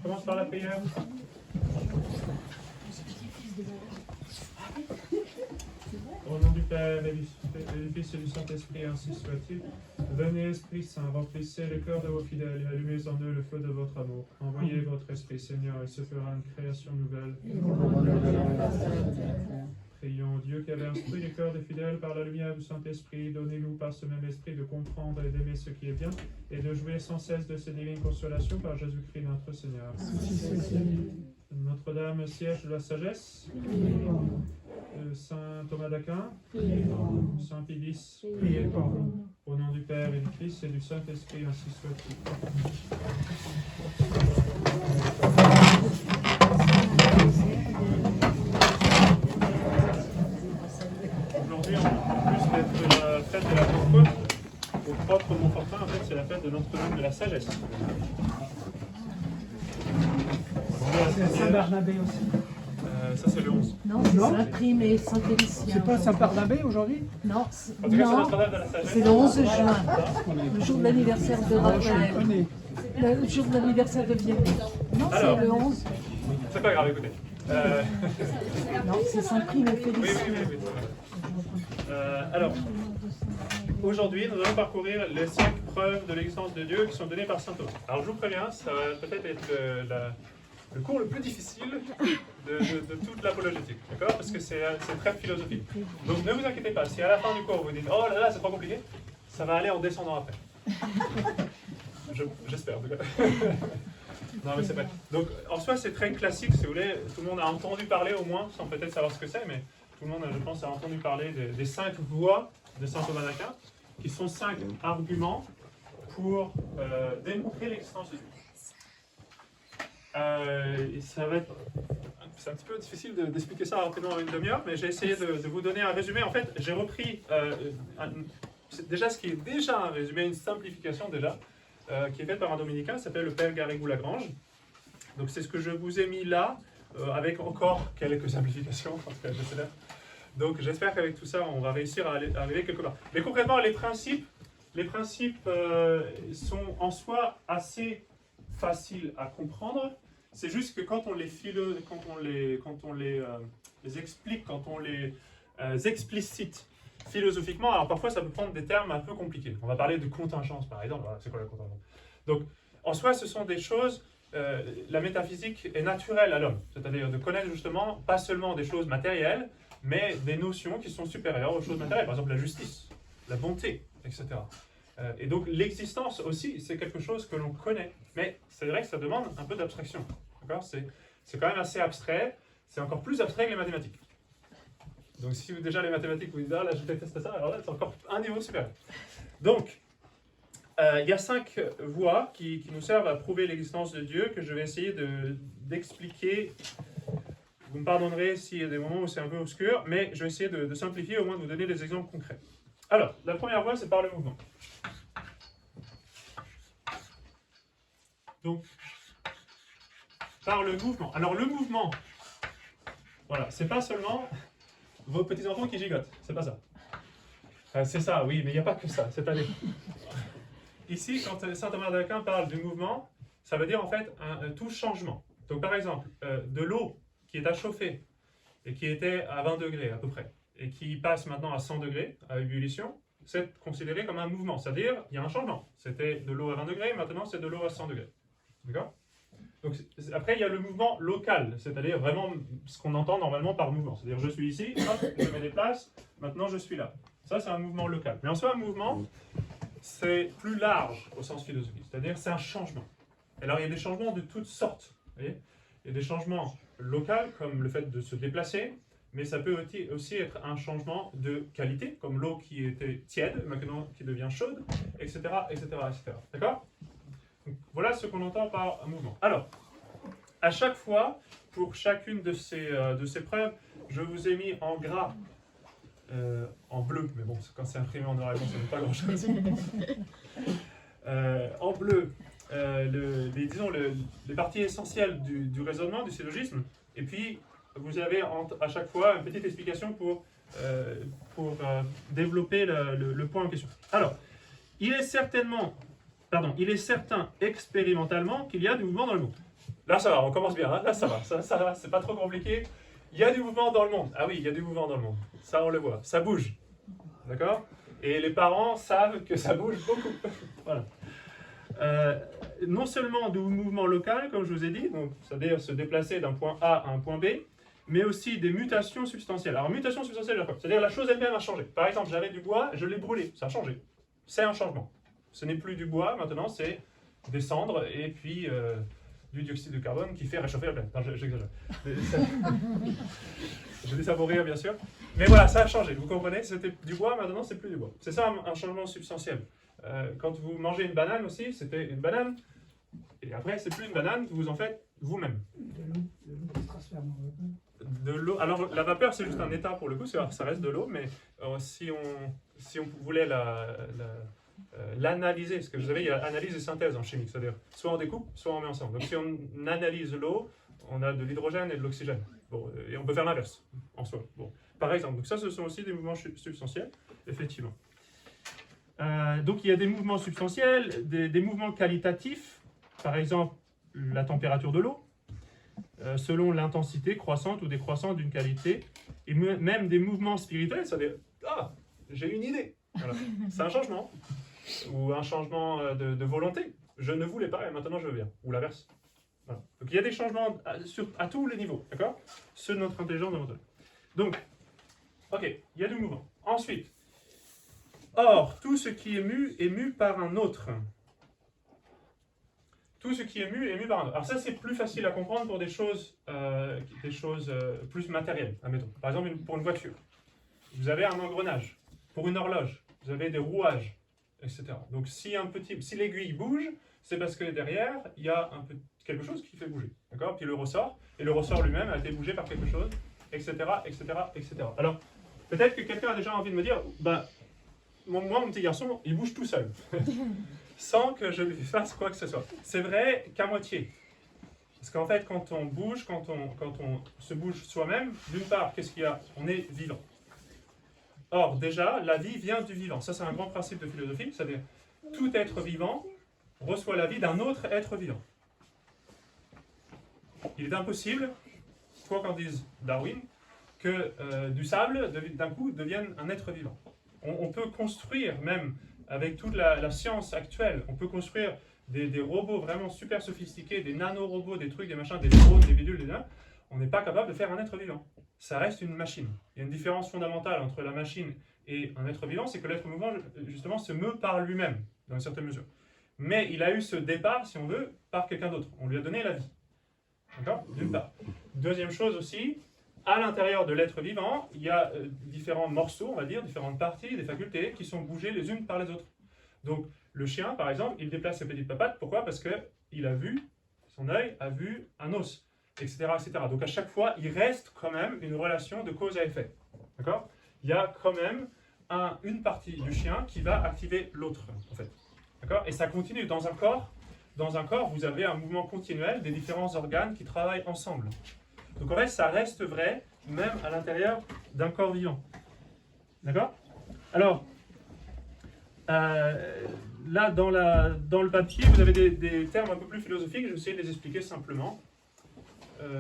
commence par la prière. Au nom du Père et du Fils et du Saint-Esprit, ainsi soit-il. Venez, Esprit Saint, remplissez le cœur de vos fidèles et allumez en eux le feu de votre amour. Envoyez votre Esprit, Seigneur, et se fera une création nouvelle. Prions Dieu qui avait instruit les cœurs des fidèles par la lumière du Saint-Esprit. Donnez-nous par ce même Esprit de comprendre et d'aimer ce qui est bien et de jouir sans cesse de ces divines consolations par Jésus-Christ notre Seigneur. Notre-Dame, siège de la sagesse. Saint Thomas d'Aquin. Saint Pidis. Au nom du Père et du Fils et du Saint-Esprit, ainsi soit-il. Aujourd'hui, en plus d'être la fête de la Pentecôte, au propre Montfortin, en fait, c'est la fête de Notre-Dame de la Sagesse. C'est Saint-Barnabé aussi. Ça, c'est le 11. Non, c'est Saint-Prime et Saint-Félicien. C'est pas Saint-Barnabé aujourd'hui? Non, En tout cas, c'est Notre-Dame de la Sagesse. c'est le 11 juin, le jour de l'anniversaire de Je Raphaël, connais. le jour de l'anniversaire de Vianney. Non, Alors. c'est le 11. C'est pas grave, écoutez. Non, c'est Saint-Prime et Oui, Félicien. Alors, aujourd'hui, nous allons parcourir les 5 preuves de l'existence de Dieu qui sont données par saint Thomas. Alors, je vous préviens, ça va peut-être être le cours le plus difficile de toute l'apologétique, d'accord? Parce que c'est très philosophique. Donc, ne vous inquiétez pas, si à la fin du cours vous dites « Oh là là, c'est trop compliqué », ça va aller en descendant après. J'espère, en tout cas. Non, mais c'est vrai. Donc, en soi, c'est très classique, si vous voulez. Tout le monde a entendu parler, au moins, sans peut-être savoir ce que c'est, mais tout le monde, je pense, a entendu parler des 5 voies de saint Thomas d'Aquin, qui sont 5 arguments pour démontrer l'existence de Dieu. Ça va être... C'est un petit peu difficile d'expliquer ça rapidement en une demi-heure, mais j'ai essayé de vous donner un résumé. En fait, j'ai repris déjà ce qui est déjà un résumé, une simplification déjà, qui est faite par un dominicain, qui s'appelle le Père Garrigou-Lagrange. Donc c'est ce que je vous ai mis là, avec encore quelques simplifications, en tout cas j'espère. Donc j'espère qu'avec tout ça, on va réussir à arriver quelque part. Mais concrètement, les principes sont en soi assez faciles à comprendre. C'est juste que quand on les explique, quand on les explicite philosophiquement, alors parfois ça peut prendre des termes un peu compliqués. On va parler de contingence par exemple. Voilà, c'est quoi la contingence? Donc en soi, ce sont des choses, la métaphysique est naturelle à l'homme, c'est-à-dire de connaître justement pas seulement des choses matérielles, mais des notions qui sont supérieures aux choses matérielles, par exemple la justice, la bonté, etc. Et donc l'existence aussi, c'est quelque chose que l'on connaît, mais c'est vrai que ça demande un peu d'abstraction. C'est quand même assez abstrait, c'est encore plus abstrait que les mathématiques. Donc si déjà les mathématiques vous dites « Ah là je déteste ça », alors là c'est encore un niveau supérieur. Donc, il y a 5 voies qui nous servent à prouver l'existence de Dieu, que je vais essayer d'expliquer. Vous me pardonnerez s'il y a des moments où c'est un peu obscur, mais je vais essayer de simplifier, au moins de vous donner des exemples concrets. Alors, la première voie, c'est par le mouvement. Donc, par le mouvement. Alors, le mouvement, voilà, c'est pas seulement vos petits-enfants qui gigotent, c'est pas ça. C'est ça, oui, mais il n'y a pas que ça, c'est-à-dire... Ici, quand saint Thomas d'Aquin parle du mouvement, ça veut dire en fait tout changement. Donc, par exemple, de l'eau qui est à chauffer et qui était à 20 degrés à peu près, et qui passe maintenant à 100 degrés à ébullition, c'est considéré comme un mouvement, c'est-à-dire il y a un changement. C'était de l'eau à 20 degrés, maintenant c'est de l'eau à 100 degrés. D'accord? Donc après il y a le mouvement local, c'est-à-dire vraiment ce qu'on entend normalement par mouvement. C'est-à-dire je suis ici, hop, je me déplace, maintenant je suis là. Ça c'est un mouvement local. Mais en soi un mouvement, c'est plus large au sens philosophique, c'est-à-dire c'est un changement. Alors il y a des changements de toutes sortes. Vous voyez, il y a des changements locaux comme le fait de se déplacer, mais ça peut aussi être un changement de qualité, comme l'eau qui était tiède, maintenant qui devient chaude, etc. etc., etc. D'accord? Voilà ce qu'on entend par un mouvement. Alors, à chaque fois, pour chacune de ces preuves, je vous ai mis en gras, en bleu, mais bon, quand c'est imprimé en noir et blanc, ça ne veut pas grand-chose. En bleu, disons les parties essentielles du raisonnement, du syllogisme, et puis vous avez à chaque fois une petite explication pour développer le point en question. Alors, il est certain expérimentalement qu'il y a du mouvement dans le monde. Là, ça va, on commence bien. Hein. Là, ça va, c'est pas trop compliqué. Il y a du mouvement dans le monde. Ah oui, il y a du mouvement dans le monde. Ça, on le voit. Ça bouge. D'accord? Et les parents savent que ça bouge beaucoup. Voilà. Non seulement du mouvement local, comme je vous ai dit, donc c'est-à-dire se déplacer d'un point A à un point B, mais aussi des mutations substantielles. Alors, mutations substantielles, c'est-à-dire la chose elle-même a changé. Par exemple, j'avais du bois, je l'ai brûlé, ça a changé. C'est un changement. Ce n'est plus du bois, maintenant c'est des cendres et puis du dioxyde de carbone qui fait réchauffer la planète. Non, j'exagère. Je dis ça pour rire, bien sûr. Mais voilà, ça a changé, vous comprenez? C'était du bois, maintenant c'est plus du bois. C'est ça un changement substantiel. Quand vous mangez une banane aussi, c'était une banane, et après c'est plus une banane, vous en faites vous-même. De l'eau qui se transforme en vapeur. De l'eau. Alors la vapeur c'est juste un état pour le coup, ça reste de l'eau, mais si on voulait l'analyser, parce que vous savez, il y a analyse et synthèse en chimie, c'est-à-dire soit on découpe, soit on met ensemble. Donc si on analyse l'eau, on a de l'hydrogène et de l'oxygène. Bon, et on peut faire l'inverse en soi. Bon, par exemple, donc ça ce sont aussi des mouvements substantiels, effectivement. Donc il y a des mouvements substantiels, des mouvements qualitatifs, par exemple la température de l'eau, selon l'intensité croissante ou décroissante d'une qualité, et même des mouvements spirituels, c'est-à-dire « Ah, j'ai une idée !» Voilà. C'est un changement, ou un changement de volonté. Je ne voulais pas et maintenant je viens, ou l'inverse. Voilà. Donc il y a des changements à tous les niveaux, d'accord? Ceux de notre intelligence, de notre... Donc, ok, il y a du mouvement. Ensuite, or, tout ce qui est mu par un autre. Tout ce qui est mu par un autre. Alors ça, c'est plus facile à comprendre pour des choses plus matérielles, admettons. Par exemple, pour une voiture, vous avez un engrenage. Pour une horloge, vous avez des rouages, etc. Donc si l'aiguille bouge, c'est parce que derrière, il y a quelque chose qui fait bouger. D'accord? Puis le ressort, et le ressort lui-même a été bougé par quelque chose, etc., etc., etc. Alors, peut-être que quelqu'un a déjà envie de me dire, bah, moi, mon petit garçon, il bouge tout seul, sans que je lui fasse quoi que ce soit. C'est vrai qu'à moitié. Parce qu'en fait, quand on bouge, quand on se bouge soi-même, d'une part, qu'est-ce qu'il y a? On est vivant. Or, déjà, la vie vient du vivant. Ça, c'est un grand principe de philosophie, c'est-à-dire tout être vivant reçoit la vie d'un autre être vivant. Il est impossible, quoi qu'en dise Darwin, que du sable, d'un coup, devienne un être vivant. On peut construire, même avec toute la science actuelle, on peut construire des robots vraiment super sophistiqués, des nanorobots, des trucs, des machins, des drones, des bidules, des nains. On n'est pas capable de faire un être vivant. Ça reste une machine. Il y a une différence fondamentale entre la machine et un être vivant, c'est que l'être vivant, justement, se meut par lui-même, dans une certaine mesure. Mais il a eu ce départ, si on veut, par quelqu'un d'autre. On lui a donné la vie. D'accord? D'une part. Deuxième chose aussi, à l'intérieur de l'être vivant, il y a différents morceaux, on va dire, différentes parties, des facultés qui sont bougées les unes par les autres. Donc, le chien, par exemple, il déplace ses petites papates. Pourquoi? Parce qu'il a vu, son œil a vu un os, etc., etc. Donc, à chaque fois, il reste quand même une relation de cause à effet. D'accord? Il y a quand même une partie du chien qui va activer l'autre, en fait. D'accord? Et ça continue. Dans un corps, vous avez un mouvement continuel des différents organes qui travaillent ensemble. Donc, en fait, ça reste vrai, même à l'intérieur d'un corps vivant. D'accord? Alors, là, dans le papier, vous avez des termes un peu plus philosophiques, je vais essayer de les expliquer simplement.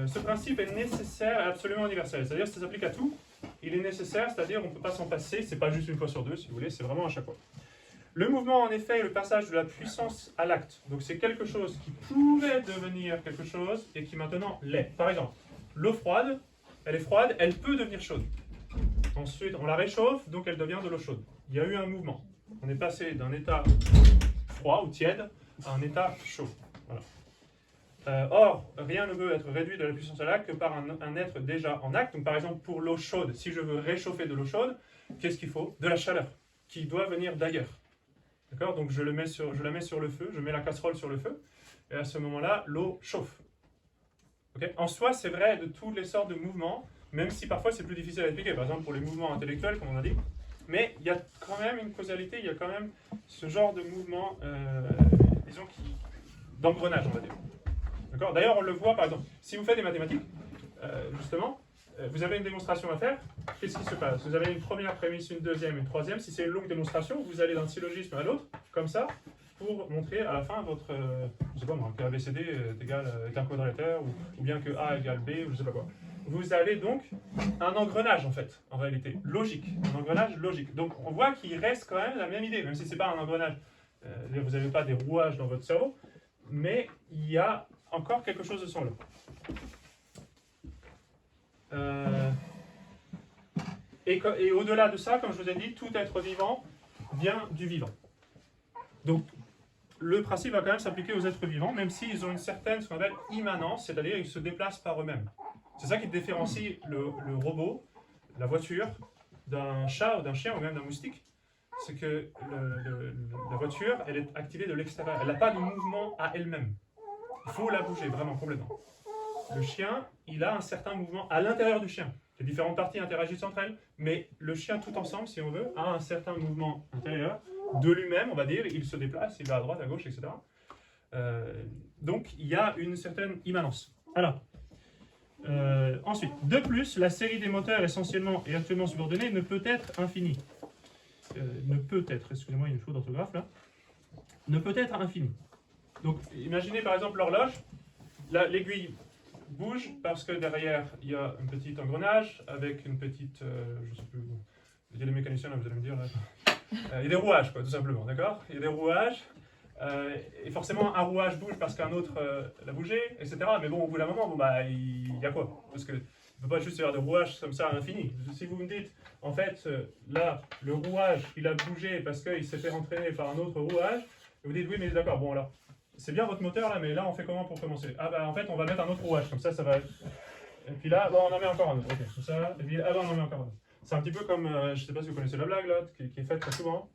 Ce principe est nécessaire et absolument universel, c'est-à-dire que ça s'applique à tout. Il est nécessaire, c'est-à-dire qu'on ne peut pas s'en passer, c'est pas juste une fois sur deux, si vous voulez, c'est vraiment à chaque fois. Le mouvement, en effet, est le passage de la puissance à l'acte. Donc c'est quelque chose qui pouvait devenir quelque chose et qui maintenant l'est. Par exemple, l'eau froide, elle est froide, elle peut devenir chaude. Ensuite, on la réchauffe, donc elle devient de l'eau chaude. Il y a eu un mouvement. On est passé d'un état froid ou tiède à un état chaud. Voilà. Or, rien ne peut être réduit de la puissance à l'acte que par un être déjà en acte. Donc par exemple, pour l'eau chaude, si je veux réchauffer de l'eau chaude, qu'est-ce qu'il faut? De la chaleur, qui doit venir d'ailleurs. D'accord? Donc je la mets sur le feu, je mets la casserole sur le feu, et à ce moment-là, l'eau chauffe. Okay? En soi, c'est vrai de toutes les sortes de mouvements, même si parfois c'est plus difficile à expliquer, par exemple pour les mouvements intellectuels, comme on a dit. Mais il y a quand même une causalité, il y a quand même ce genre de mouvement, disons, d'engrenage, on va dire. D'accord? D'ailleurs, on le voit, par exemple, si vous faites des mathématiques, justement, vous avez une démonstration à faire, qu'est-ce qui se passe? Vous avez une première prémisse, une deuxième, une troisième. Si c'est une longue démonstration, vous allez d'un syllogisme à l'autre, comme ça, pour montrer à la fin votre, je sais pas moi, que ABCD est un quadrilatère, ou bien que A égale B, ou je sais pas quoi. Vous avez donc un engrenage en fait, en réalité, logique, un engrenage logique. Donc on voit qu'il reste quand même la même idée, même si c'est pas un engrenage, vous n'avez pas des rouages dans votre cerveau, mais il y a encore quelque chose de semblable. Et au-delà de ça, comme je vous ai dit, tout être vivant vient du vivant. Donc, le principe va quand même s'appliquer aux êtres vivants, même s'ils ont une certaine, ce qu'on appelle, immanence, c'est-à-dire ils se déplacent par eux-mêmes. C'est ça qui différencie le robot, la voiture, d'un chat ou d'un chien ou même d'un moustique. C'est que la voiture, elle est activée de l'extérieur. Elle n'a pas de mouvement à elle-même. Il faut la bouger, vraiment, complètement. Le chien, il a un certain mouvement à l'intérieur du chien. Les différentes parties interagissent entre elles, mais le chien tout ensemble, si on veut, a un certain mouvement intérieur de lui-même, on va dire, il se déplace, il va à droite, à gauche, etc. Donc, il y a une certaine immanence. Alors, ensuite, de plus, la série des moteurs essentiellement et actuellement subordonnés ne peut être infinie. Ne peut être, excusez-moi, il y a une faute d'orthographe là, ne peut être infinie. Donc, imaginez par exemple l'horloge, l'aiguille bouge parce que derrière il y a un petit engrenage avec une petite, je sais plus, il y a des mécaniciens là, vous allez me dire là. Il y a des rouages quoi, tout simplement, d'accord? Il y a des rouages, et forcément un rouage bouge parce qu'un autre l'a bougé, etc. Mais bon, au bout d'un moment, bon, bah, il y a quoi? Parce que il ne peut pas juste y avoir des rouages comme ça à l'infini. Si vous me dites, en fait, là, le rouage, il a bougé parce qu'il s'est fait entraîner par un autre rouage, et vous dites, oui, mais d'accord, bon alors, c'est bien votre moteur là, mais là, on fait comment pour commencer? Ah bah en fait, on va mettre un autre rouage, comme ça va... Et puis là, bon, on en met encore un autre, ok, comme ça, et puis ah bah on en met encore un autre. C'est un petit peu comme, je ne sais pas si vous connaissez la blague là, qui est faite très souvent,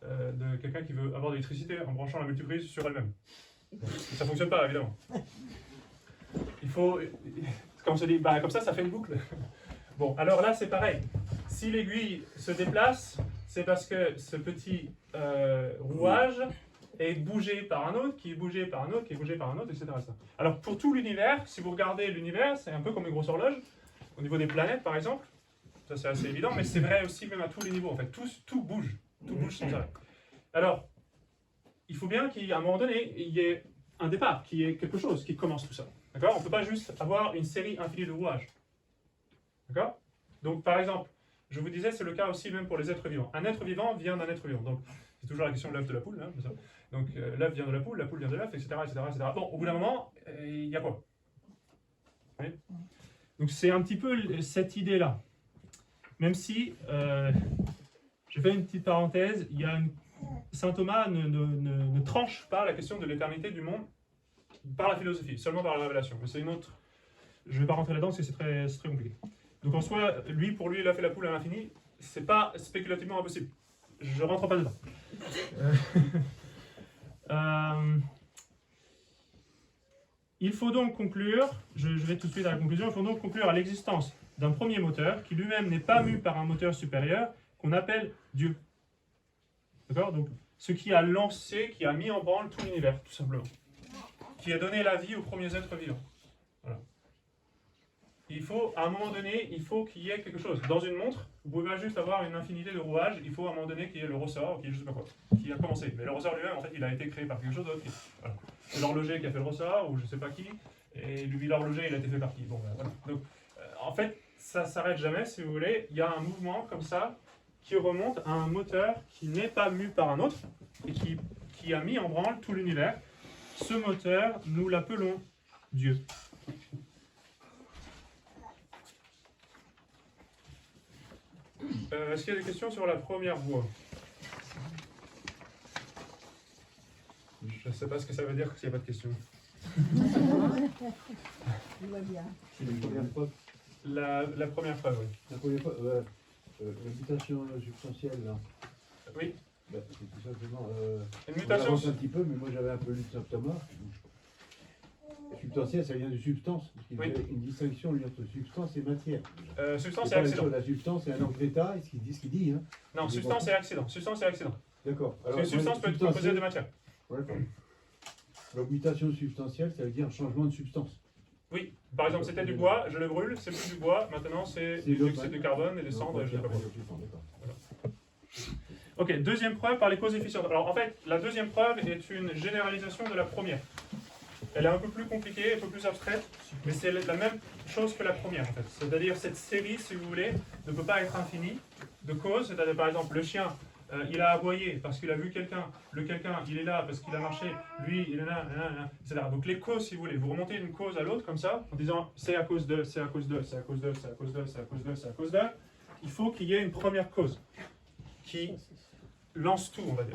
de quelqu'un qui veut avoir de l'électricité en branchant la multiprise sur elle-même. Ça ne fonctionne pas, évidemment. Il faut... Comme on se dit, bah, comme ça fait une boucle. Bon, alors là, c'est pareil. Si l'aiguille se déplace, c'est parce que ce petit rouage est bougé par un autre, qui est bougé par un autre, qui est bougé par un autre, etc. Alors, pour tout l'univers, si vous regardez l'univers, c'est un peu comme une grosse horloge, au niveau des planètes, par exemple. Ça, c'est assez évident, mais c'est vrai aussi même à tous les niveaux. En fait, tout bouge sans arrêt. Alors, il faut bien qu'à un moment donné, il y ait un départ, qu'il y ait quelque chose qui commence tout ça. D'accord? On ne peut pas juste avoir une série infinie de rouages. D'accord? Donc, par exemple, je vous disais, c'est le cas aussi même pour les êtres vivants. Un être vivant vient d'un être vivant. Donc, c'est toujours la question de l'œuf de la poule. Hein, donc, l'œuf vient de la poule vient de l'œuf, etc., etc., etc. Bon, au bout d'un moment, il y a quoi? Oui. Donc, c'est un petit peu cette idée-là. Même si, je fais une petite parenthèse, Saint Thomas ne tranche pas la question de l'éternité du monde par la philosophie, seulement par la révélation. Mais c'est une autre... Je ne vais pas rentrer là-dedans parce que c'est très compliqué. Donc en soi, pour lui, il a fait la poule à l'infini. C'est pas spéculativement impossible. Je ne rentre pas dedans. Il faut donc conclure, je vais tout de suite à la conclusion, il faut donc conclure à l'existence d'un premier moteur qui lui-même n'est pas mu par un moteur supérieur qu'on appelle Dieu. D'accord? Donc ce qui a lancé, qui a mis en branle tout l'univers, tout simplement. Qui a donné la vie aux premiers êtres vivants. Voilà. Il faut, à un moment donné, il faut qu'il y ait quelque chose. Dans une montre, vous pouvez pas juste avoir une infinité de rouages, il faut à un moment donné qu'il y ait le ressort, qui est je sais pas quoi, qui a commencé. Mais le ressort lui-même, en fait, il a été créé par quelque chose d'autre. Voilà. C'est l'horloger qui a fait le ressort, ou je sais pas qui, et lui, l'horloger, il a été fait par qui. Bon, ben, voilà. Donc, en fait, ça s'arrête jamais, si vous voulez. Il y a un mouvement comme ça, qui remonte à un moteur qui n'est pas mu par un autre, et qui a mis en branle tout l'univers. Ce moteur, nous l'appelons Dieu. Est-ce qu'il y a des questions sur la première voie? Je ne sais pas ce que ça veut dire s'il n'y a pas de questions. La première fois, oui. La première fois, la mutation substantielle, là. Oui. Bah, c'est tout simplement. Une mutation. On avance un petit peu, mais moi j'avais un peu lu Saint Thomas. Substantielle, ça vient de substance. Il y a une distinction entre substance et matière. Substance et accident. La substance, c'est un ordre d'état, ce qu'il dit. Hein. Non, substance et accident. Substance et accident. D'accord. Parce que substance peut être composée de matière. D'accord. Donc mutation substantielle, ça veut dire changement de substance. Oui. Par exemple, c'était du bois, je le brûle, c'est plus du bois. Maintenant, c'est du dioxyde de carbone et des cendres. Et je sais pas quoi. Voilà. Ok, deuxième preuve par les causes efficientes. Alors en fait, la deuxième preuve est une généralisation de la première. Elle est un peu plus compliquée, un peu plus abstraite, mais c'est la même chose que la première en fait. C'est-à-dire cette série, si vous voulez, ne peut pas être infinie de causes. C'est-à-dire par exemple, le chien, il a aboyé parce qu'il a vu quelqu'un, le quelqu'un, il est là parce qu'il a marché, lui, il est là, etc. Donc les causes, si vous voulez, vous remontez d'une cause à l'autre comme ça, en disant c'est à cause de, c'est à cause de, c'est à cause de, c'est à cause de, c'est à cause de, c'est à cause de. Il faut qu'il y ait une première cause qui lance tout, on va dire.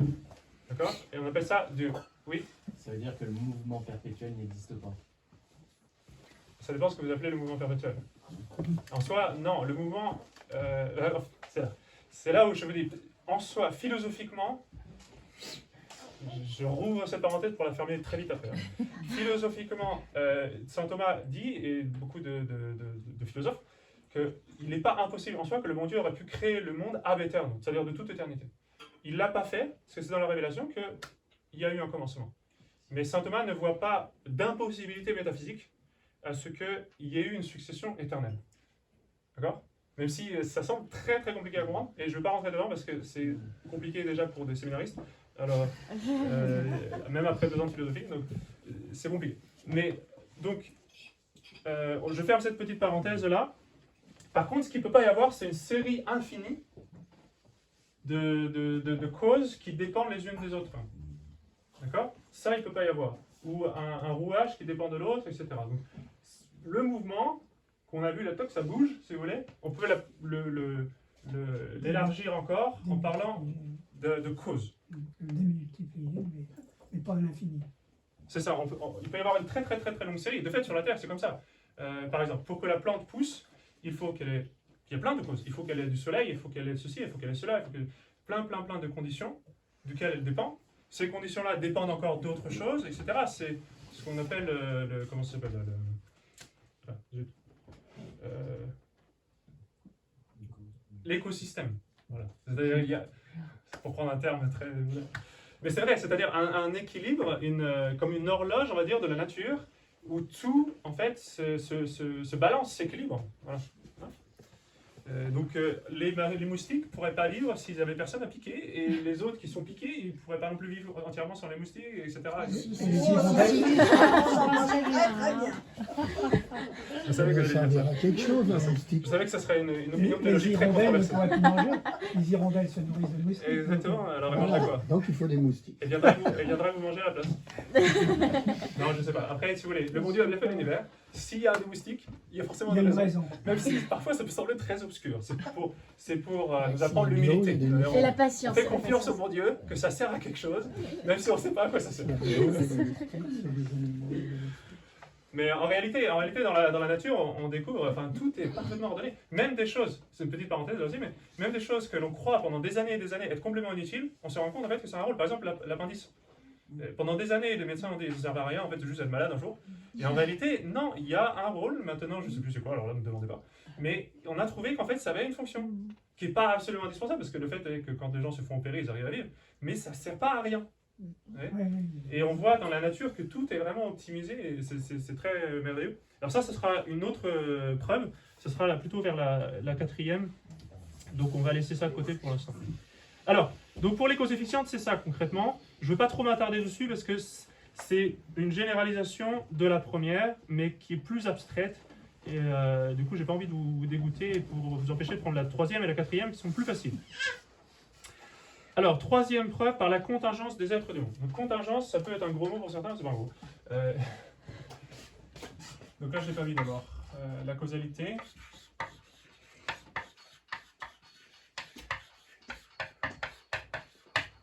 D'accord? Et on appelle ça du... Oui? Ça veut dire que le mouvement perpétuel n'existe pas. Ça dépend de ce que vous appelez le mouvement perpétuel. En soi, non, le mouvement... c'est là où je vous dis, en soi, philosophiquement, je rouvre cette parenthèse pour la fermer très vite après. Philosophiquement, saint Thomas dit, et beaucoup de philosophes, qu'il n'est pas impossible en soi que le bon Dieu aurait pu créer le monde ab aeternum, c'est-à-dire de toute éternité. Il ne l'a pas fait, parce que c'est dans la révélation qu'il y a eu un commencement. Mais saint Thomas ne voit pas d'impossibilité métaphysique à ce qu'il y ait eu une succession éternelle. D'accord? Même si ça semble très très compliqué à comprendre, et je ne vais pas rentrer dedans parce que c'est compliqué déjà pour des séminaristes, alors même après 2 ans de philosophie, donc c'est compliqué. Mais donc, je ferme cette petite parenthèse là. Par contre, ce qu'il ne peut pas y avoir, c'est une série infinie de causes qui dépendent les unes des autres. D'accord? Ça, il ne peut pas y avoir. Ou un rouage qui dépend de l'autre, etc. Donc, le mouvement qu'on a vu là-dedans, que ça bouge, si vous voulez, on peut l'élargir encore en parlant de causes. Le démultiplier, mais pas à l'infini. C'est ça, il peut y avoir une très très très très longue série. De fait, sur la Terre, c'est comme ça. Par exemple, pour que la plante pousse, il faut qu'il y ait plein de causes. Il faut qu'elle ait du soleil, il faut qu'elle ait ceci, il faut qu'elle ait cela, il faut qu'elle ait plein de conditions duquel elle dépend. Ces conditions-là dépendent encore d'autres choses, etc. C'est ce qu'on appelle comment ça s'appelle l'écosystème. Voilà. C'est-à-dire, pour prendre un terme très... Mais c'est vrai, c'est-à-dire un équilibre, comme une horloge, on va dire, de la nature, où tout, en fait, se balance, s'équilibre. Voilà. Donc les moustiques ne pourraient pas vivre s'ils n'avaient personne à piquer, et les autres qui sont piqués, ils ne pourraient pas non plus vivre entièrement sans les moustiques, etc. Vous savez que Ça servira à quelque chose, un moustique. vous savez que ça serait une opinion Les théologique très hirondelles ne controversée. pourraient plus manger. Les hirondelles se nourrissent de moustiques. Exactement, alors elle mangerait quoi? Donc il faut des moustiques. Elle viendrait vous manger à la place. Non, je sais pas. Après, si vous voulez, le bon Dieu a bien fait l'univers. S'il y a des moustiques, il y a forcément Il y a des une raisons. raison. Même si parfois ça peut sembler très obscur. C'est pour nous apprendre l'humilité. Et la patience. On fait confiance au bon Dieu que ça sert à quelque chose, même si on ne sait pas à quoi ça sert. Mais en réalité dans la nature, on découvre, enfin, tout est parfaitement ordonné. Même des choses, c'est une petite parenthèse là aussi, mais même des choses que l'on croit pendant des années et des années être complètement inutiles, on se rend compte en fait que c'est un rôle. Par exemple, l'appendice. Pendant des années, les médecins ont dit que ça ne servait à rien, en fait, c'est juste être malade un jour. Et en réalité, non, il y a un rôle, maintenant, je ne sais plus c'est quoi, alors là, ne me demandez pas. Mais on a trouvé qu'en fait, ça avait une fonction, qui n'est pas absolument indispensable, parce que le fait est que quand des gens se font opérer, ils arrivent à vivre, mais ça ne sert pas à rien. Ouais. Et on voit dans la nature que tout est vraiment optimisé, et c'est très merveilleux. Alors ça, ce sera une autre preuve, ce sera là, plutôt vers la 4e, donc on va laisser ça de côté pour l'instant. Alors, donc pour les causes efficientes, c'est ça concrètement. Je ne veux pas trop m'attarder dessus parce que c'est une généralisation de la première, mais qui est plus abstraite. Et du coup, j'ai pas envie de vous dégoûter pour vous empêcher de prendre la 3e et la 4e qui sont plus faciles. Alors, 3e preuve par la contingence des êtres du monde. Donc, contingence, ça peut être un gros mot pour certains, c'est pas un gros. Donc là, j'ai pas mis d'abord la causalité.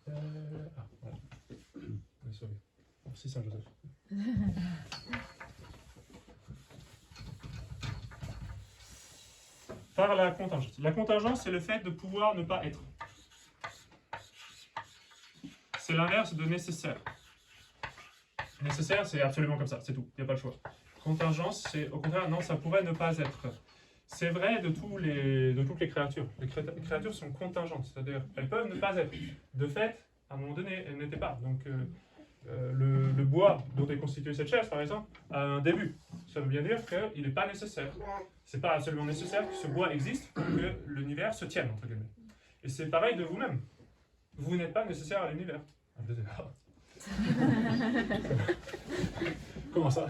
Voilà. Désolé. Merci Saint-Joseph. Par la contingence. La contingence, c'est le fait de pouvoir ne pas être. C'est l'inverse de nécessaire. Nécessaire, c'est absolument comme ça, c'est tout, il n'y a pas le choix. Contingence, c'est au contraire, non, ça pourrait ne pas être. C'est vrai de toutes les créatures. Les créatures sont contingentes, c'est-à-dire elles peuvent ne pas être. De fait, à un moment donné, elles n'étaient pas. Donc le bois dont est constituée cette chaise, par exemple, a un début. Ça veut bien dire qu'il n'est pas nécessaire. C'est pas absolument nécessaire que ce bois existe pour que l'univers se tienne, entre guillemets. Et c'est pareil de vous-même. vous n'êtes pas nécessaire à l'univers. Comment ça?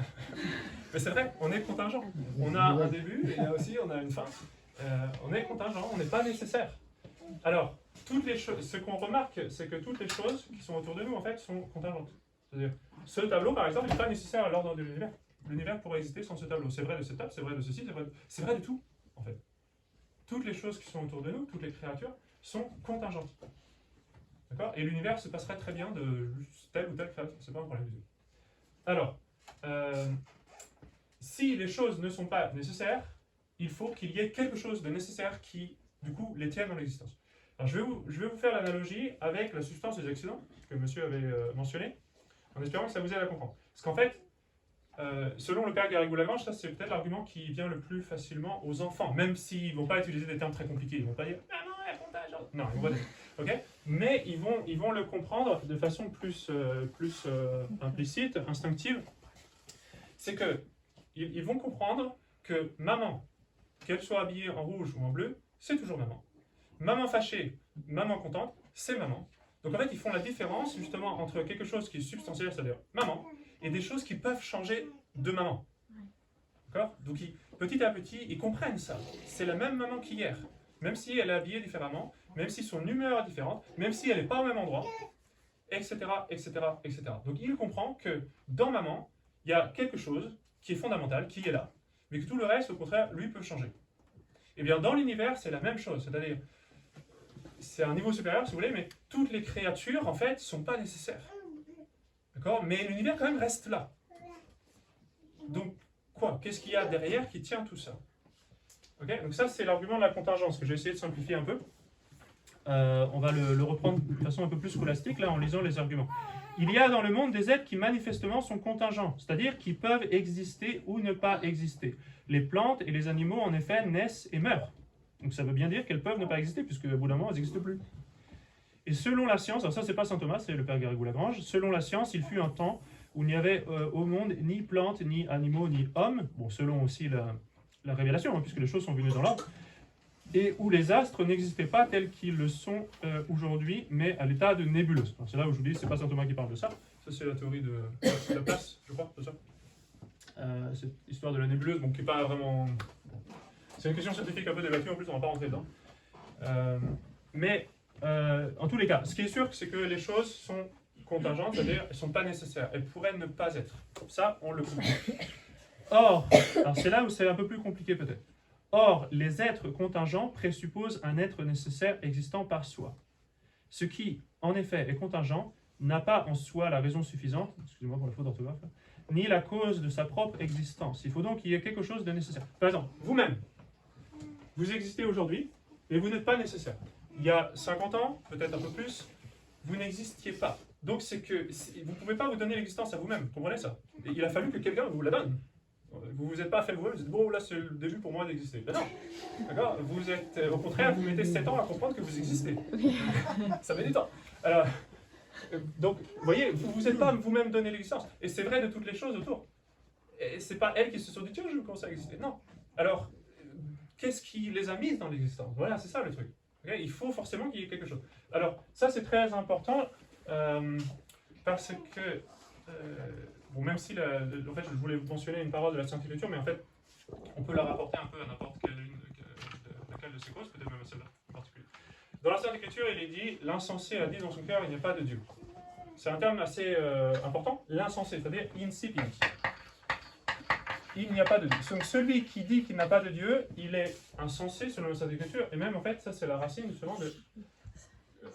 Mais c'est vrai, on est contingent. On a un début et là aussi on a une fin. On est contingent, on n'est pas nécessaire. Alors, toutes les choses, ce qu'on remarque, c'est que toutes les choses qui sont autour de nous, en fait, sont contingentes. C'est-à-dire, ce tableau, par exemple, n'est pas nécessaire à l'ordre de l'univers. L'univers pourrait exister sans ce tableau. C'est vrai de cette table, c'est vrai de ceci, c'est vrai de tout, en fait. Toutes les choses qui sont autour de nous, toutes les créatures, sont contingentes. D'accord? Et l'univers se passerait très bien de telle ou telle créature. C'est pas un problème du tout. Alors, si les choses ne sont pas nécessaires, il faut qu'il y ait quelque chose de nécessaire qui, du coup, les tienne dans l'existence. Alors, je vais vous faire l'analogie avec la substance des accidents que monsieur avait mentionné, en espérant que ça vous aide à comprendre. Parce qu'en fait, selon le père Garrigou-Lagrange, ça c'est peut-être l'argument qui vient le plus facilement aux enfants, même s'ils ne vont pas utiliser des termes très compliqués. Ils ne vont pas dire « Maman, elle contagion ». Non, ils vont pas dire. Okay, mais ils vont le comprendre de façon plus implicite, instinctive. C'est que ils vont comprendre que maman, qu'elle soit habillée en rouge ou en bleu, c'est toujours maman. Maman fâchée, maman contente, c'est maman. Donc en fait, ils font la différence justement entre quelque chose qui est substantiel, c'est-à-dire maman, et des choses qui peuvent changer de maman. D'accord? Donc petit à petit, ils comprennent ça. C'est la même maman qu'hier. Même si elle est habillée différemment, même si son humeur est différente, même si elle n'est pas au même endroit, etc., etc., etc. Donc il comprend que dans maman, il y a quelque chose qui est fondamental, qui est là, mais que tout le reste, au contraire, lui peut changer. Et bien dans l'univers, c'est la même chose, c'est-à-dire, c'est un niveau supérieur si vous voulez, mais toutes les créatures, en fait, ne sont pas nécessaires. D'accord? Mais l'univers quand même reste là. Donc quoi? Qu'est-ce qu'il y a derrière qui tient tout ça? Okay, donc ça, c'est l'argument de la contingence que j'ai essayé de simplifier un peu. On va le reprendre de façon un peu plus scolastique, là, en lisant les arguments. Il y a dans le monde des êtres qui manifestement sont contingents, c'est-à-dire qui peuvent exister ou ne pas exister. Les plantes et les animaux, en effet, naissent et meurent. Donc ça veut bien dire qu'elles peuvent ne pas exister, puisque au bout d'un moment, elles n'existent plus. Et selon la science, alors ça, c'est pas saint Thomas, c'est le père Garrigou-Lagrange, selon la science, il fut un temps où il n'y avait au monde ni plantes, ni animaux, ni hommes, bon, selon aussi la révélation, hein, puisque les choses sont venues dans l'ordre, et où les astres n'existaient pas tels qu'ils le sont aujourd'hui, mais à l'état de nébuleuse. C'est là où je vous dis, c'est pas saint Thomas qui parle de ça, ça c'est la théorie de Laplace, je crois, c'est ça. Cette histoire de la nébuleuse, bon, qui n'est pas vraiment... C'est une question scientifique un peu débattue, en plus on ne va pas rentrer dedans. En tous les cas, ce qui est sûr, c'est que les choses sont contingentes, c'est-à-dire elles ne sont pas nécessaires, elles pourraient ne pas être. Ça, on le comprend. Or, alors c'est là où c'est un peu plus compliqué peut-être. Or, les êtres contingents présupposent un être nécessaire existant par soi. Ce qui, en effet, est contingent n'a pas en soi la raison suffisante, excusez-moi pour la faute d'orthographe, ni la cause de sa propre existence. Il faut donc qu'il y ait quelque chose de nécessaire. Par exemple, vous-même, vous existez aujourd'hui et vous n'êtes pas nécessaire. Il y a 50 ans, peut-être un peu plus, vous n'existiez pas. Donc c'est que vous ne pouvez pas vous donner l'existence à vous-même, comprenez ça? Et il a fallu que quelqu'un vous la donne. Vous ne vous êtes pas fait vous-même, vous dites bon là c'est le début pour moi d'exister. Ben non, d'accord? Vous êtes, au contraire, vous mettez 7 ans à comprendre que vous existez. Ça met du temps. Alors, donc, vous voyez, vous n'êtes pas vous-même donné l'existence. Et c'est vrai de toutes les choses autour. Et c'est pas elles qui se sont dit tiens je vais commencer à exister. Non. Alors, qu'est-ce qui les a mises dans l'existence? Voilà, c'est ça le truc. Okay? Il faut forcément qu'il y ait quelque chose. Alors, ça c'est très important parce que bon, même si, en fait, je voulais vous mentionner une parole de la Sainte Écriture, mais en fait, on peut la rapporter un peu à n'importe laquelle de ces causes, peut-être même à celle-là en particulier. Dans la Sainte Écriture, il est dit « L'insensé a dit dans son cœur, il n'y a pas de Dieu ». C'est un terme assez important, l'insensé, c'est-à-dire « incipient ». Il n'y a pas de Dieu. Donc celui qui dit qu'il n'a pas de Dieu, il est insensé selon la Sainte Écriture, et même en fait, ça c'est la racine justement de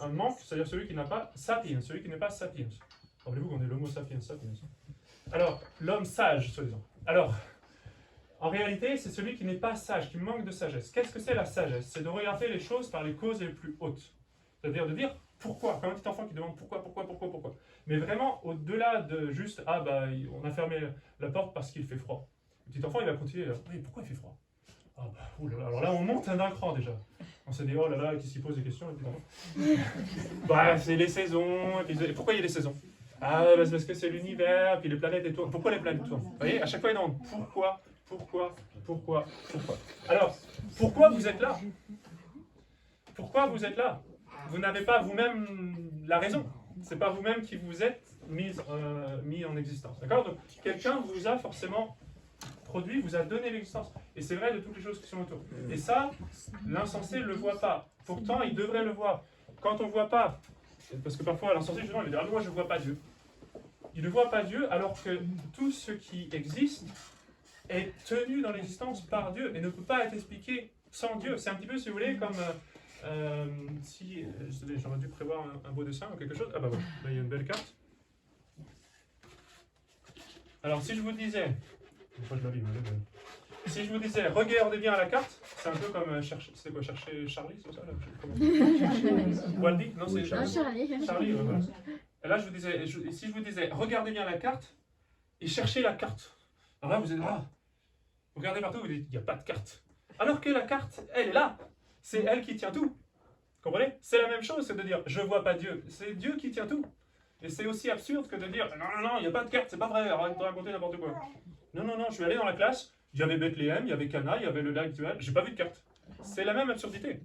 un manque, c'est-à-dire celui qui n'a pas sapiens, celui qui n'est pas sapiens. Rappelez-vous qu'on est l'homo sapiens sapiens. Alors, l'homme sage, soi-disant. Alors, en réalité, c'est celui qui n'est pas sage, qui manque de sagesse. Qu'est-ce que c'est la sagesse? C'est de regarder les choses par les causes les plus hautes. C'est-à-dire de dire pourquoi, comme un petit enfant qui demande pourquoi. Mais vraiment, au-delà de juste, ah bah, on a fermé la porte parce qu'il fait froid. Le petit enfant, il va continuer, oui, pourquoi il fait froid? Ah bah, oulala. Alors là, on monte d'un cran déjà. On s'est dit, oh là là, qui s'y pose des questions, évidemment. Bah, c'est les saisons, et puis, pourquoi il y a des saisons? Ah, bah, c'est parce que c'est l'univers, puis les planètes et tout. Pourquoi les planètes tournent? Vous voyez, à chaque fois, il demande pourquoi. Alors, pourquoi vous êtes là? Pourquoi vous êtes là? vous n'avez pas vous-même la raison. C'est pas vous-même qui vous êtes mis en existence. D'accord? Donc, quelqu'un vous a forcément produit, vous a donné l'existence. Et c'est vrai de toutes les choses qui sont autour. Et ça, l'insensé ne le voit pas. Pourtant, il devrait le voir. Quand on ne voit pas, parce que parfois l'insensé, justement, il dit « Ah, moi, je ne vois pas Dieu ». Il ne voit pas Dieu alors que tout ce qui existe est tenu dans l'existence par Dieu et ne peut pas être expliqué sans Dieu. C'est un petit peu, si vous voulez, comme si... J'aurais dû prévoir un beau dessin ou quelque chose. Ah bah voilà, là il y a une belle carte. Alors si je vous disais... Pourquoi je l'abîme, si je vous disais, regardez bien à la carte, c'est un peu comme chercher... C'est quoi, chercher Charlie, c'est ça là, Waldy? Non, c'est Charlie. Charlie, ouais, voilà. Et là, je vous disais, si je vous disais, regardez bien la carte et cherchez la carte. Alors là, vous êtes là. Vous regardez partout, vous dites, il n'y a pas de carte. Alors que la carte, elle est là. C'est elle qui tient tout. Vous comprenez? C'est la même chose, c'est de dire, je ne vois pas Dieu. C'est Dieu qui tient tout. Et c'est aussi absurde que de dire, non, non, non, il n'y a pas de carte, c'est pas vrai, arrête de raconter n'importe quoi. Non, non, non, je suis allé dans la classe, il y avait Bethléem, il y avait Cana, il y avait le lac Duel, j'ai pas vu de carte. C'est la même absurdité.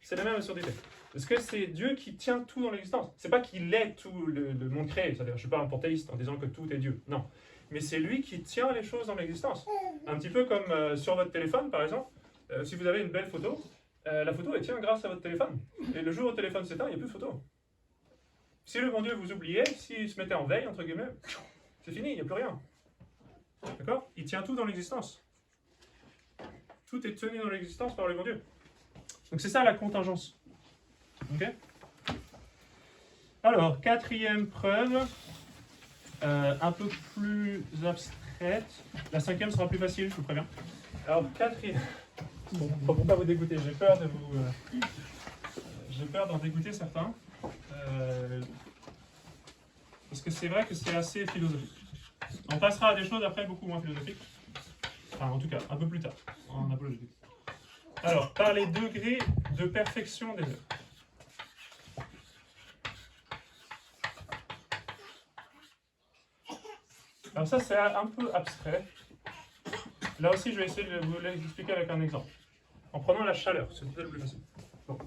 C'est la même absurdité. Parce que c'est Dieu qui tient tout dans l'existence. C'est pas qu'il est tout le monde créé. C'est-à-dire, je suis pas un panthéiste en disant que tout est Dieu. Non. Mais c'est lui qui tient les choses dans l'existence. Un petit peu comme sur votre téléphone, par exemple. Si vous avez une belle photo, la photo, elle tient grâce à votre téléphone. Et le jour où le téléphone s'éteint, il n'y a plus de photo. Si le bon Dieu vous oubliait, s'il se mettait en veille, entre guillemets, c'est fini, il n'y a plus rien. D'accord? Il tient tout dans l'existence. Tout est tenu dans l'existence par le bon Dieu. Donc c'est ça la contingence. Ok? Alors, quatrième preuve, un peu plus abstraite. La cinquième sera plus facile, je vous préviens. Alors, quatrième... Bon, pour ne pas vous dégoûter, j'ai peur de vous... j'ai peur d'en dégoûter certains. Parce que c'est vrai que c'est assez philosophique. On passera à des choses après beaucoup moins philosophiques. Enfin, en tout cas, un peu plus tard, en apologétique. Alors, par les degrés de perfection des œuvres. Alors ça, c'est un peu abstrait. Là aussi, je vais essayer de vous l'expliquer avec un exemple. En prenant la chaleur, c'est peut-être le plus facile. Bon.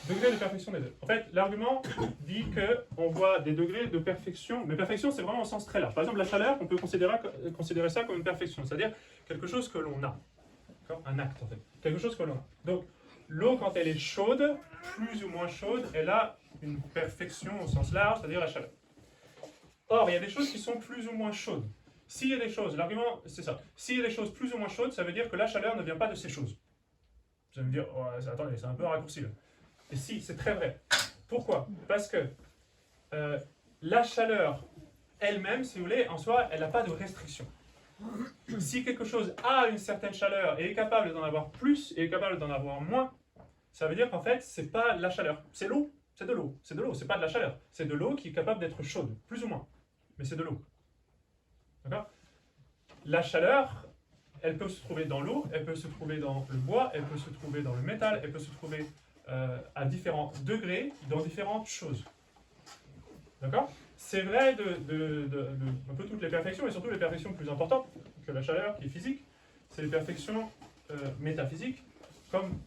Degré de perfection des œuvres. En fait, l'argument dit qu'on voit des degrés de perfection, mais perfection, c'est vraiment au sens très large. Par exemple, la chaleur, on peut considérer ça comme une perfection, c'est-à-dire quelque chose que l'on a. Un acte, en fait. Quelque chose que l'on a. Donc, l'eau, quand elle est chaude, plus ou moins chaude, elle a une perfection au sens large, c'est-à-dire la chaleur. Or, il y a des choses qui sont plus ou moins chaudes. S'il y a des choses, l'argument, c'est ça. S'il y a des choses plus ou moins chaudes, ça veut dire que la chaleur ne vient pas de ces choses. Vous allez me dire, oh, attendez, c'est un peu un raccourci là. Et si, c'est très vrai. Pourquoi? Parce que la chaleur elle-même, si vous voulez, en soi, elle n'a pas de restriction. Si quelque chose a une certaine chaleur et est capable d'en avoir plus et est capable d'en avoir moins, ça veut dire qu'en fait, c'est pas la chaleur. C'est l'eau. C'est de l'eau. C'est de l'eau. C'est pas de la chaleur. C'est de l'eau qui est capable d'être chaude, plus ou moins. Mais c'est de l'eau. D'accord? La chaleur, elle peut se trouver dans l'eau, elle peut se trouver dans le bois, elle peut se trouver dans le métal, elle peut se trouver à différents degrés, dans différentes choses. D'accord? C'est vrai de un peu toutes les perfections, et surtout les perfections plus importantes que la chaleur, qui est physique, c'est les perfections métaphysiques, comme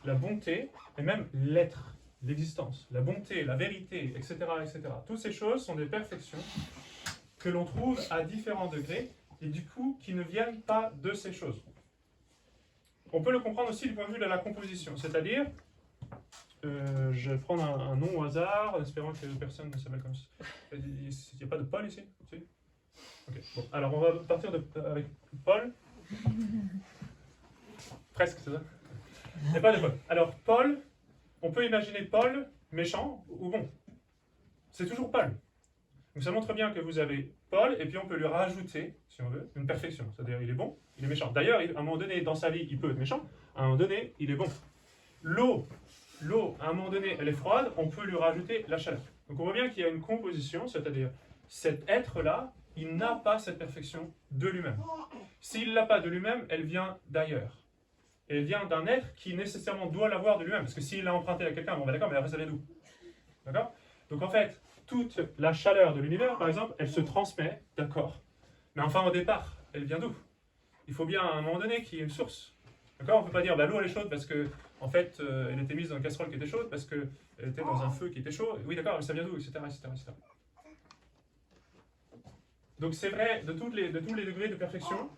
la bonté, et même l'être, l'existence, la bonté, la vérité, etc., etc. Toutes ces choses sont des perfections que l'on trouve à différents degrés, et du coup, qui ne viennent pas de ces choses. On peut le comprendre aussi du point de vue de la composition, c'est-à-dire, je vais prendre un nom au hasard, en espérant que personne ne s'appelle comme ça. Il n'y a pas de Paul ici? Si? Ok. Bon, alors on va partir avec Paul. Presque, c'est ça? Il n'y a pas de Paul. Alors Paul, on peut imaginer Paul méchant ou bon. C'est toujours Paul. Donc ça montre bien que vous avez Paul, et puis on peut lui rajouter, si on veut, une perfection. C'est-à-dire il est bon, il est méchant. D'ailleurs, à un moment donné, dans sa vie, il peut être méchant. À un moment donné, il est bon. L'eau, à un moment donné, elle est froide, on peut lui rajouter la chaleur. Donc on voit bien qu'il y a une composition, c'est-à-dire cet être-là, il n'a pas cette perfection de lui-même. S'il ne l'a pas de lui-même, elle vient d'ailleurs. Et elle vient d'un être qui nécessairement doit l'avoir de lui-même. Parce que s'il l'a emprunté à quelqu'un, bon ben d'accord, mais après ça vient d'où? D'accord? Donc en fait, toute la chaleur de l'univers, par exemple, elle se transmet, d'accord. Mais enfin au départ, elle vient d'où? Il faut bien à un moment donné qu'il y ait une source. D'accord? On ne peut pas dire, bah, l'eau elle est chaude parce que en fait, elle était mise dans une casserole qui était chaude parce qu'elle était dans un feu qui était chaud. Oui, d'accord, mais ça vient d'où, etc., etc., etc. Donc c'est vrai, de tous les degrés de perfection,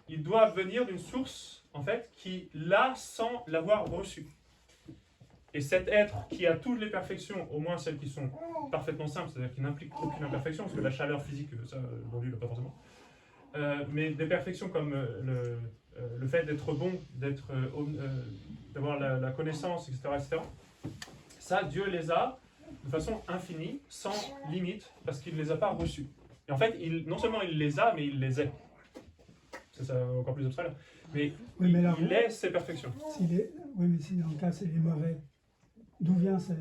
ils doivent venir d'une source, en fait, qui l'a sans l'avoir reçu. Et cet être qui a toutes les perfections, au moins celles qui sont parfaitement simples, c'est-à-dire qui n'impliquent aucune imperfection, parce que la chaleur physique, ça, aujourd'hui, il n'a pas forcément. Mais des perfections comme le fait d'être bon, d'avoir la connaissance, etc., etc., ça, Dieu les a de façon infinie, sans limite, parce qu'il ne les a pas reçus. Et en fait, non seulement il les a, mais il les est. C'est ça encore plus abstrait là. Mais, Oui, mais là, il est ses perfections. oui, mais si dans le cas c'est les mauvais, d'où vient ce...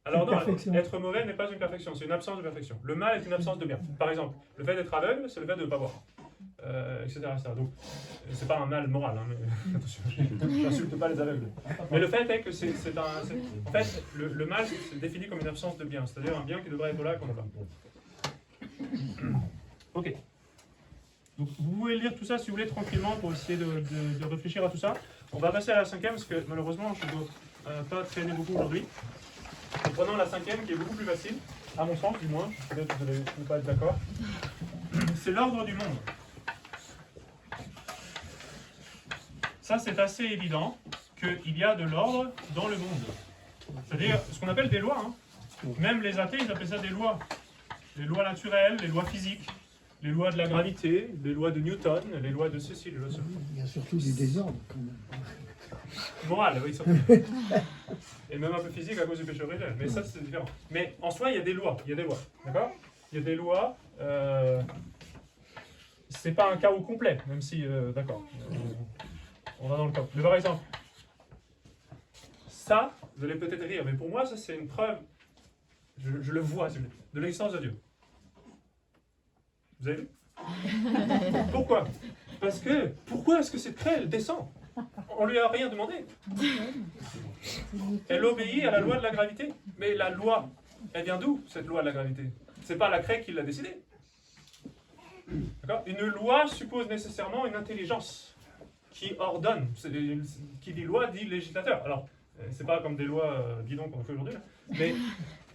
Alors non, perfection. être mauvais n'est pas une perfection, c'est une absence de perfection. Le mal est une absence de bien. Par exemple, le fait d'être aveugle, c'est le fait de ne pas voir. Etc., etc. Donc, c'est pas un mal moral, hein, mais attention, j'insulte pas les aveugles. Mais le fait est que en fait, le mal, c'est défini comme une absence de bien, c'est-à-dire un bien qui devrait être là qu'on n'a pas. Ok. Donc, vous pouvez lire tout ça si vous voulez tranquillement pour essayer de réfléchir à tout ça. On va passer à la cinquième parce que malheureusement, je ne dois pas traîner beaucoup aujourd'hui. En prenant la cinquième qui est beaucoup plus facile, à mon sens du moins, peut-être que vous n'allez pas être d'accord. C'est l'ordre du monde. Ça, c'est assez évident qu'il y a de l'ordre dans le monde. C'est-à-dire ce qu'on appelle des lois. Hein. Même les athées, ils appellent ça des lois. Les lois naturelles, les lois physiques, les lois de la gravité, les lois de Newton, les lois de ceci, les lois de cela. Il y a surtout du désordre quand même. Moral, oui, surtout. Et même un peu physique à cause du péché originel. Mais ça, c'est différent. Mais en soi, il y a des lois. Il y a des lois. D'accord ? Il y a des lois. C'est pas un chaos complet, même si. D'accord. On va dans le chaos. Mais par exemple, ça, vous allez peut-être rire, mais pour moi, ça, c'est une preuve. Je le vois, de l'existence de Dieu. Vous avez vu ? Pourquoi ? Parce que, pourquoi est-ce que cette craie, elle descend ? On lui a rien demandé. Elle obéit à la loi de la gravité. Mais la loi, elle vient d'où, cette loi de la gravité ? C'est pas la craie qui l'a décidée. D'accord ? Une loi suppose nécessairement une intelligence qui ordonne. Qui dit loi dit législateur. Alors, c'est pas comme des lois bidons qu'on fait aujourd'hui, mais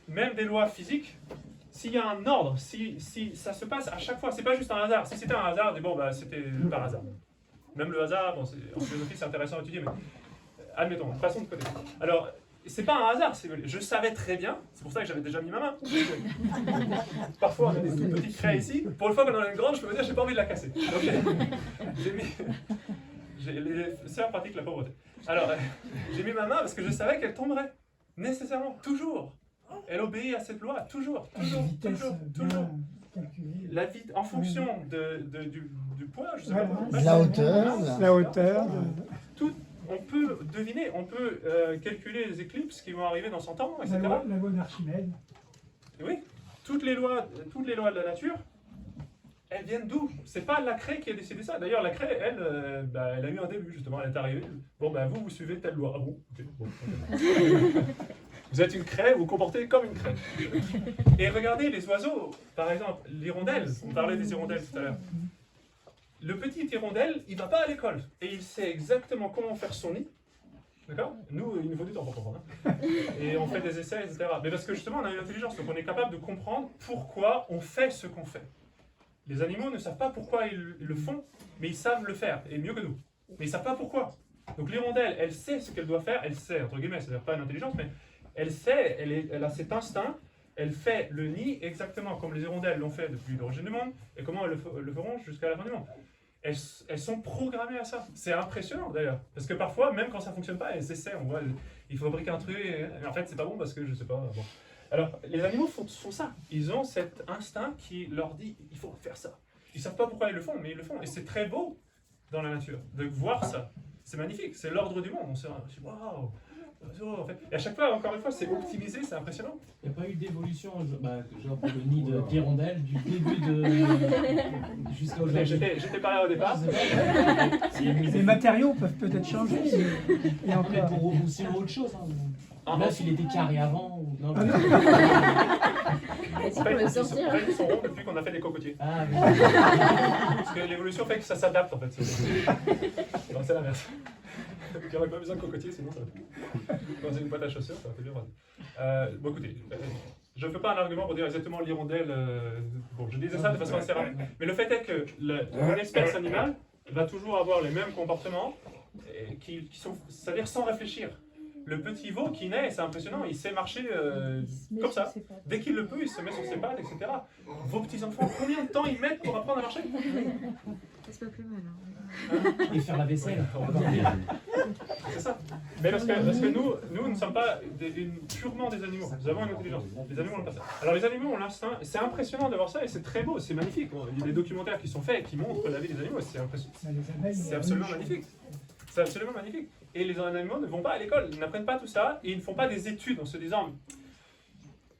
même des lois physiques, s'il y a un ordre, si ça se passe à chaque fois, c'est pas juste un hasard. Si c'était un hasard, bon, bah, c'était par hasard. Même le hasard, bon, en philosophie, c'est intéressant à étudier, mais admettons, passons de côté. Alors, c'est pas un hasard, je savais très bien, c'est pour ça que j'avais déjà mis ma main. Parfois, on a des toutes petites craies ici. Pour une fois qu'on en a une grande, je peux vous dire, j'ai pas envie de la casser. Donc, les sœurs pratiquent la pauvreté. Alors, j'ai mis ma main parce que je savais qu'elle tomberait. Nécessairement, toujours. Elle obéit à cette loi, toujours. La vie, en fonction du poids, je sais pas. La hauteur. Tout, on peut deviner, on peut calculer les éclipses qui vont arriver dans 100 ans, etc. La loi d'Archimède. Oui, toutes les lois de la nature, elles viennent d'où? C'est pas la craie qui a décidé ça. D'ailleurs, la craie, elle a eu un début, justement, elle est arrivée. Bon, vous suivez telle loi. Ah bon, okay, bon. Vous êtes une craie, vous vous comportez comme une craie. Et regardez les oiseaux, par exemple, l'hirondelle. On parlait des hirondelles tout à l'heure. Le petit hirondelle, il ne va pas à l'école. Et il sait exactement comment faire son nid. D'accord? Nous, il nous faut du temps pour comprendre. Hein. Et on fait des essais, etc. Mais parce que justement, on a une intelligence. Donc on est capable de comprendre pourquoi on fait ce qu'on fait. Les animaux ne savent pas pourquoi ils le font, mais ils savent le faire. Et mieux que nous. Mais ils ne savent pas pourquoi. Donc l'hirondelle, elle sait ce qu'elle doit faire. Elle sait, entre guillemets, c'est-à-dire pas une intelligence, mais elle sait, elle a cet instinct, elle fait le nid exactement comme les hirondelles l'ont fait depuis l'origine du monde, et comment elles le feront jusqu'à la fin du monde. Elles sont programmées à ça. C'est impressionnant d'ailleurs, parce que parfois, même quand ça ne fonctionne pas, elles essaient, on voit, ils fabriquent un truc, et en fait c'est pas bon parce que je sais pas. Bon. Alors, les animaux font ça. Ils ont cet instinct qui leur dit, il faut faire ça. Ils ne savent pas pourquoi ils le font, mais ils le font. Et c'est très beau dans la nature de voir ça. C'est magnifique, c'est l'ordre du monde. On se dit, waouh! En fait. Et à chaque fois, encore une fois, c'est optimisé, c'est impressionnant. Il n'y a pas eu d'évolution, genre pour le nid d'hirondelle, du début jusqu'à aujourd'hui. J'étais pas là au départ. Les matériaux peuvent peut-être changer. Et après, pour repousser autre chose. Hein. Là, s'il était carré avant ou non. Ils sont ronds depuis qu'on a fait des cocotiers. Ah, oui. Parce que l'évolution fait que ça s'adapte en fait. C'est l'inverse. il n'y aurait pas besoin de cocotier, sinon ça va. Quand c'est une boîte à chaussures, ça va être bien rose. Bon, écoutez, je ne fais pas un argument pour dire exactement l'hirondelle. Bon, je disais ça de façon assez rapide. Mais le fait est que une espèce animale va toujours avoir les mêmes comportements, qui sont, c'est-à-dire sans réfléchir. Le petit veau qui naît, c'est impressionnant, il sait marcher comme ça. Dès qu'il le peut, il se met sur ses pattes, etc. Vos petits-enfants, combien de temps ils mettent pour apprendre à marcher? C'est pas plus mal. Hein. Et faire la vaisselle. C'est ça. Mais parce que nous ne sommes pas purement des animaux. Nous avons une intelligence. Les animaux n'ont pas ça. Alors les animaux ont l'instinct. C'est impressionnant de voir ça et c'est très beau, c'est magnifique. Il y a des documentaires qui sont faits qui montrent la vie des animaux. C'est impressionnant. C'est absolument magnifique. C'est absolument magnifique. Et les animaux ne vont pas à l'école, ils n'apprennent pas tout ça et ils ne font pas des études en se disant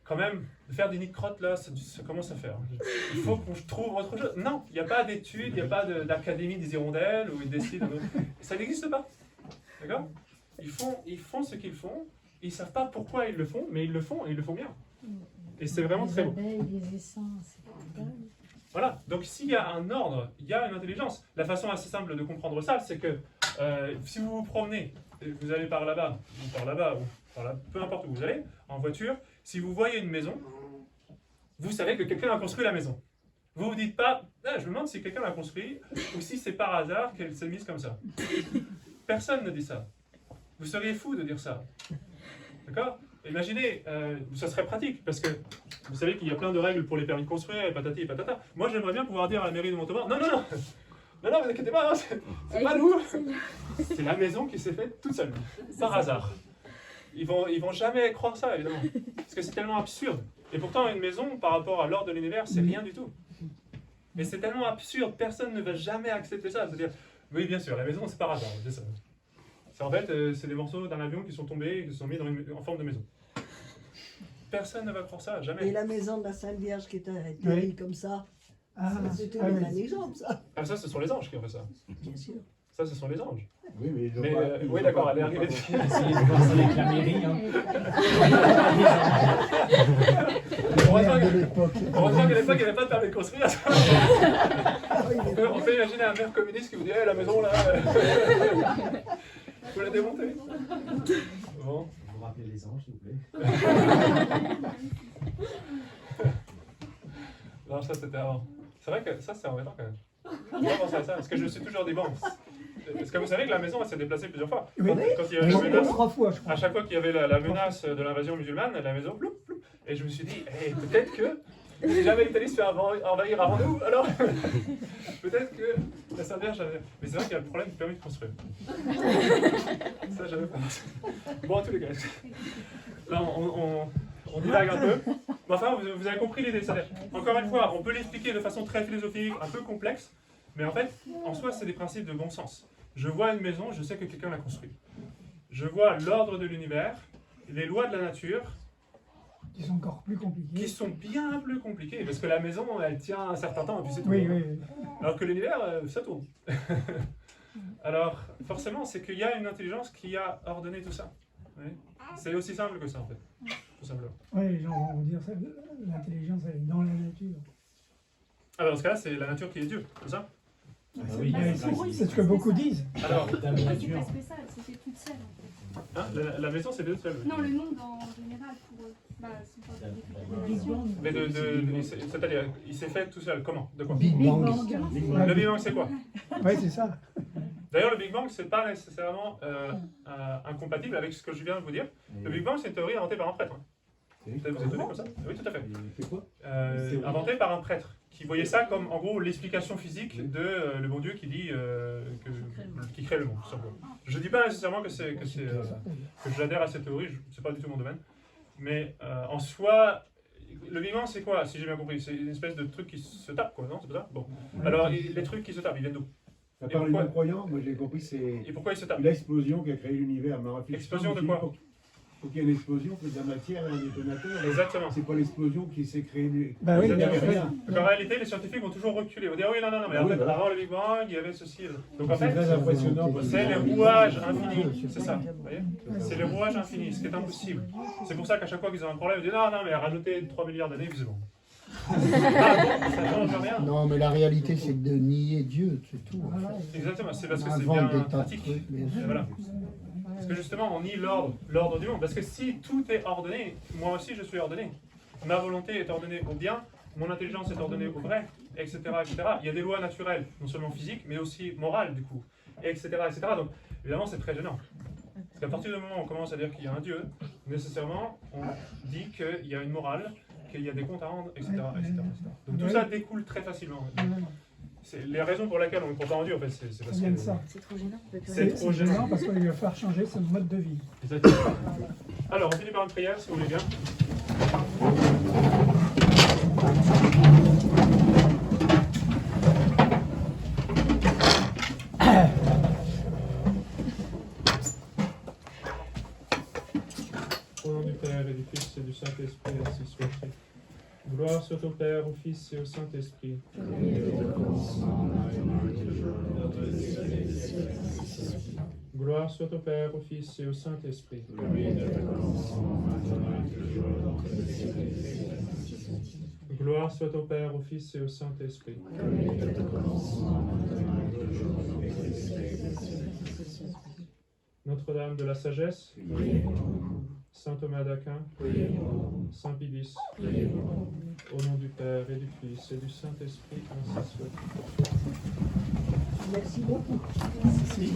quand même, de faire des nids de crottes là, ça commence à faire. Il faut qu'on trouve autre chose. Non, il n'y a pas d'études, il n'y a pas d'académie des hirondelles où ils décident. Ça n'existe pas. D'accord? Ils font ce qu'ils font, ils ne savent pas pourquoi ils le font, mais ils le font et ils le font bien. Et c'est vraiment très beau. Les essences, Voilà, donc s'il y a un ordre, il y a une intelligence. La façon assez simple de comprendre ça, c'est que si vous vous promenez, vous allez par là-bas, ou par là-bas, ou par là, peu importe où vous allez, en voiture, si vous voyez une maison, vous savez que quelqu'un a construit la maison. Vous ne vous dites pas, ah, je me demande si quelqu'un l'a construit, ou si c'est par hasard qu'elle s'est mise comme ça. Personne ne dit ça. Vous seriez fou de dire ça. D'accord? Imaginez, ça serait pratique, parce que vous savez qu'il y a plein de règles pour les permis de construire, et patati et patata. Moi, j'aimerais bien pouvoir dire à la mairie de Montauban, non, non, non, non, non, vous inquiétez pas, hein, c'est pas nous. C'est la maison qui s'est faite toute seule, par hasard. Ils vont jamais croire ça, évidemment, parce que c'est tellement absurde. Et pourtant, une maison, par rapport à l'ordre de l'univers, c'est rien du tout. Mais c'est tellement absurde, personne ne va jamais accepter ça. C'est-à-dire, oui, bien sûr, la maison, c'est par hasard, c'est ça. En fait, c'est des morceaux d'un avion qui sont tombés et qui sont mis en forme de maison. Personne ne va croire ça, jamais. Et la maison de la Sainte Vierge qui était atterrie comme ça, c'était un exemple, ça. Ah, ça, ce sont les anges qui ont fait ça. Bien sûr. Ça, ce sont les anges. Oui, mais ils ont Mais, pas- ils oui, ont d'accord, pas- elle est ils ont arrivée. pas- Essayez de voir ça avec la mairie. Hein. Heureusement qu'à l'époque, il n'y avait pas de permis de construire. On peut imaginer un maire communiste qui vous dit hey, la maison là, faut la démonter. Bon. Vous rappelez les anges, s'il vous plaît. Non, ça c'était avant. C'est vrai que ça c'est embêtant quand même. Je vais pas penser à ça, parce que je suis toujours des banques. Parce que vous savez que la maison elle s'est déplacée plusieurs fois. Oui. Quand il y avait la menace, 3 fois, je crois. à chaque fois qu'il y avait la menace de l'invasion musulmane, la maison ploup, ploup. Et je me suis dit, hey, peut-être que si jamais l'Italie se fait envahir avant nous, alors peut-être que la Sainte Vierge avait... Mais c'est vrai qu'il y a le problème du permis de construire. Ça, j'avais pas pensé. Bon, en tous les cas, là, on divague un peu. Mais enfin, vous avez compris l'idée. Encore une fois, on peut l'expliquer de façon très philosophique, un peu complexe, mais en fait, en soi, c'est des principes de bon sens. Je vois une maison, je sais que quelqu'un l'a construite. Je vois l'ordre de l'univers, les lois de la nature, Qui sont encore plus compliqués. qui sont bien plus compliquées, parce que la maison, elle tient un certain temps, et puis c'est tout. Oui, oui, oui. Alors que l'univers, ça tourne. Alors, forcément, c'est qu'il y a une intelligence qui a ordonné tout ça. Oui. C'est aussi simple que ça, en fait. Tout simplement. Oui, les gens vont vous dire ça. L'intelligence, elle est dans la nature. Alors, dans ce cas-là, c'est la nature qui est Dieu, c'est ça? Ah bah oui, C'est ce que beaucoup disent. Alors, la C'est nature. pas spécial, c'était toute seule. En fait. hein, la maison, c'est Dieu seul. Oui. Non, le monde en général pour eux. Bah, c'est pas Le Big Bang. Mais c'est-à-dire, il s'est fait tout seul. Comment? De quoi? Big Bang. Le Big Bang, c'est quoi? Oui, c'est ça. D'ailleurs, le Big Bang, c'est pas nécessairement incompatible avec ce que je viens de vous dire. Le Big Bang, c'est une théorie inventée par un prêtre. Hein. Peut-être vous étonnez comme ça? Oui, tout à fait. C'est quoi? Inventée par un prêtre qui voyait ça comme, en gros, l'explication physique de le bon Dieu qui dit qui crée le monde, tout simplement. Je dis pas nécessairement que j'adhère à cette théorie, c'est pas du tout mon domaine. Mais en soi, le Big Bang, c'est quoi, si j'ai bien compris? C'est une espèce de truc qui se tape, quoi, non? C'est pas ça? Bon. Alors, les trucs qui se tapent, ils viennent d'où? À part les non-croyants, moi j'ai compris que c'est Et pourquoi ils se tapent? l'explosion qui a créé l'univers. Mais en réfléchissant, Explosion de quoi? Faut qu'il y ait une explosion, faut de la matière et un détonateur. Exactement. C'est pas l'explosion qui s'est créée. Bah oui, Vous mais avez après, rien. Donc en réalité, les scientifiques vont toujours reculer. Ils vont dire oui, non, non, non, mais Ah en oui, fait, voilà. avant le Big Bang, il y avait ceci. Donc en C'est fait, très impressionnant. parce que- c'est le rouage infini. C'est ça. Vous voyez? C'est le rouage infini, ce qui est impossible. C'est pour ça qu'à chaque fois qu'ils ont un problème, ils disent non, non, mais rajoutez 3 milliards d'années, puis c'est bon. Ah bon, ça change rien. Non, mais la réalité, c'est de nier Dieu, c'est tout. en Voilà. fait. Exactement, c'est parce que On c'est invente bien des tas de pratique. trucs, mais- Et voilà. Parce que justement, on nie l'ordre du monde. Parce que si tout est ordonné, moi aussi je suis ordonné. Ma volonté est ordonnée au bien, mon intelligence est ordonnée au vrai, etc., etc. Il y a des lois naturelles, non seulement physiques, mais aussi morales, du coup, etc., etc. Donc, évidemment, c'est très gênant. Parce qu'à partir du moment où on commence à dire qu'il y a un Dieu, nécessairement, on dit qu'il y a une morale, qu'il y a des comptes à rendre, etc., etc., etc. Donc tout ça découle très facilement. C'est les raisons pour lesquelles on ne croit pas en Dieu, en fait, c'est Ça parce vient de que... ça. C'est trop gênant. On peut plus C'est rien trop dire. gênant. parce qu'il va falloir changer son mode de vie. Exactement. Alors, on finit par une prière, si vous voulez bien. Au nom du Père et du Fils et du Saint-Esprit, ainsi soit-il. Gloire soit au Père, au Fils et au Saint-Esprit. Gloire soit au Père, au Fils et au Saint-Esprit. Gloire soit au Père, au Fils et au Saint-Esprit. Notre-Dame de la Sagesse, Saint Thomas d'Aquin, Saint Pidis, au nom du Père et du Fils et du Saint-Esprit, ainsi soit. Merci beaucoup. Si.